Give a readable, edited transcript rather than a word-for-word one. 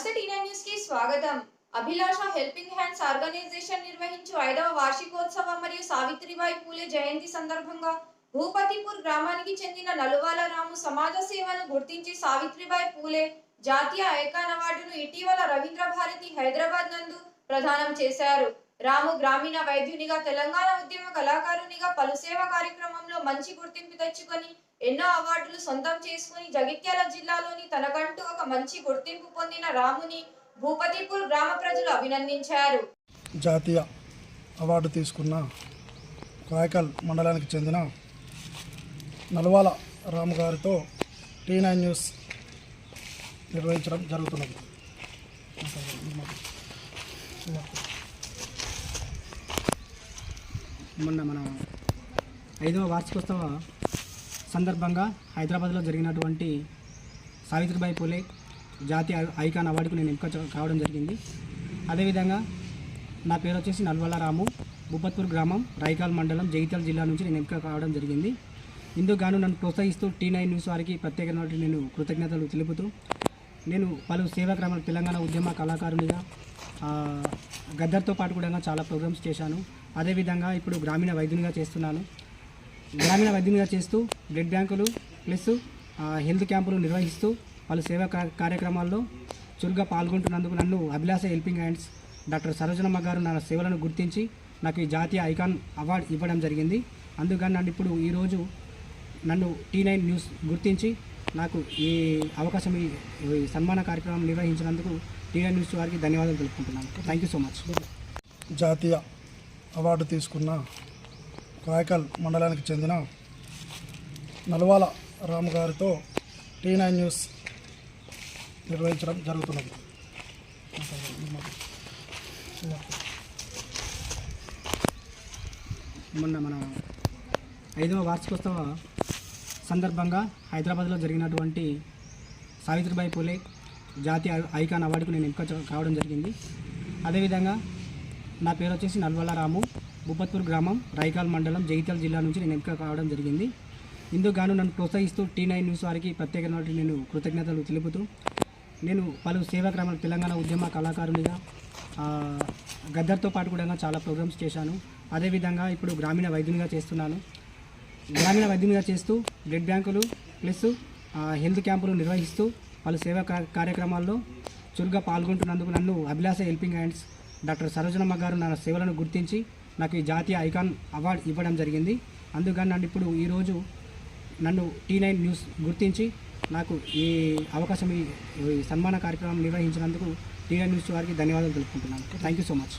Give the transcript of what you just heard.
నమస్తే టీనా న్యూస్ కి స్వాగతం. అభిలాష హెల్పింగ్ హ్యాండ్స్ ఆర్గనైజేషన్ నిర్వహించు 5వ వార్షికోత్సవం మరియు సావిత్రిబాయి పూలే జయంతి సందర్భంగా భూపతిపూర్ గ్రామానికి చెందిన నలువాల రాము సమాజ సేవను గుర్తించి సావిత్రిబాయి పూలే జాతీయ ఐకాన్ అవార్డును ఇటీవల రవీంద్ర భారతి హైదరాబాద్ నందు ప్రదానం చేశారు. రాము గ్రామీణ వైద్యునిగా, తెలంగాణ ఉద్యమ కళాకారునిగా పలు సేవా కార్యక్రమంలో మంచి గుర్తింపు తెచ్చుకొని ఎన్నో అవార్డులు సొంతం చేసుకుని జగిత్యాల జిల్లాలోని తనకంటూ ఒక మంచి గుర్తింపు పొందిన రాముని భూపతిపూర్ గ్రామ ప్రజలు అభినందించారు. జాతీయ అవార్డు తీసుకున్న కాయకల్ మండలానికి చెందిన నల్వాల రాము గారితో టీ9 న్యూస్ నిర్వహించడం జరుగుతున్నది. మొన్న మన 5వ వార్షికోత్సవ సందర్భంగా హైదరాబాద్లో జరిగినటువంటి సావిత్రిబాయి పూలే జాతీయ ఐకాన్ అవార్డుకు నేను ఎంపిక కావడం జరిగింది. అదేవిధంగా నా పేరు వచ్చేసి నల్వాల రాము, భూపత్పూర్ గ్రామం, రాయికాల్ మండలం, జగిత్యాల జిల్లా నుంచి నేను ఎంపిక కావడం జరిగింది. ఇందుకు గాను నన్ను ప్రోత్సహిస్తూ టీ9 న్యూస్ వారికి ప్రత్యేకమైన నేను కృతజ్ఞతలు తెలుపుతూ, నేను పలు సేవా క్రమాలు తెలంగాణ ఉద్యమ కళాకారునిగా గద్దర్తో పాటు కూడా చాలా ప్రోగ్రామ్స్ చేశాను. అదేవిధంగా ఇప్పుడు గ్రామీణ వైద్యునిగా చేస్తున్నాను. గ్రామీణ వైద్యునిగా చేస్తూ బ్లడ్ బ్యాంకులు ప్లస్ హెల్త్ క్యాంపులు నిర్వహిస్తూ పలు సేవా కార్యక్రమాల్లో చురుగ్గా పాల్గొంటున్నందుకు నన్ను అభిలాష హెల్పింగ్ హ్యాండ్స్ డాక్టర్ సరోజనమ్మ గారు నా సేవలను గుర్తించి నాకు ఈ జాతీయ ఐకాన్ అవార్డు ఇవ్వడం జరిగింది. అందుకని నన్ను ఇప్పుడు ఈరోజు నన్ను టీ9 న్యూస్ గుర్తించి నాకు ఈ అవకాశం ఈ సన్మాన కార్యక్రమం నిర్వహించినందుకు టీ9 న్యూస్ వారికి ధన్యవాదాలు తెలుపుకుంటున్నాను. Thank you so much. జాతీయ అవార్డు తీసుకున్న కాయకల్ మండలానికి చెందిన నల్వాల రాము గారితో టీ9 న్యూస్ నిర్వహించడం జరుగుతున్నది. మొన్న మన 5వ వార్షికోత్సవ సందర్భంగా హైదరాబాద్లో జరిగినటువంటి సావిత్రిబాయి పూలే జాతీయ ఐకాన్ అవార్డుకు నేను ఎంపిక కావడం జరిగింది. అదేవిధంగా నా పేరు వచ్చేసి నల్వాల రాము, భూపత్పూర్ గ్రామం, రాయికాల్ మండలం, జగిత్యాల జిల్లా నుంచి నేను ఎంపిక కావడం జరిగింది. ఇందుకు గాను నన్ను ప్రోత్సహిస్తూ టీ9 న్యూస్ వారికి ప్రత్యేకమైన నేను కృతజ్ఞతలు తెలుపుతూ, నేను పలు సేవా క్రమాలు తెలంగాణ ఉద్యమ కళాకారునిగా గద్దర్తో పాటు కూడా చాలా ప్రోగ్రామ్స్ చేశాను. అదేవిధంగా ఇప్పుడు గ్రామీణ వైద్యునిగా చేస్తున్నాను. గ్రామీణ వైద్యునిగా చేస్తూ బ్లడ్ బ్యాంకులు ప్లస్ హెల్త్ క్యాంపులు నిర్వహిస్తూ పలు సేవా కార్యక్రమాల్లో చురుగ్గా పాల్గొంటున్నందుకు నన్ను అభిలాష హెల్పింగ్ హ్యాండ్స్ డాక్టర్ సరోజనమ్మ గారు నా సేవలను గుర్తించి నాకు ఈ జాతీయ ఐకాన్ అవార్డు ఇవ్వడం జరిగింది. అందుకని నన్ను ఇప్పుడు ఈరోజు నన్ను టీ9 న్యూస్ గుర్తించి నాకు ఈ అవకాశం ఈ సన్మాన కార్యక్రమం నిర్వహించినందుకు టీ9 న్యూస్ వారికి ధన్యవాదాలు తెలుపుకుంటున్నాను. Thank you so much.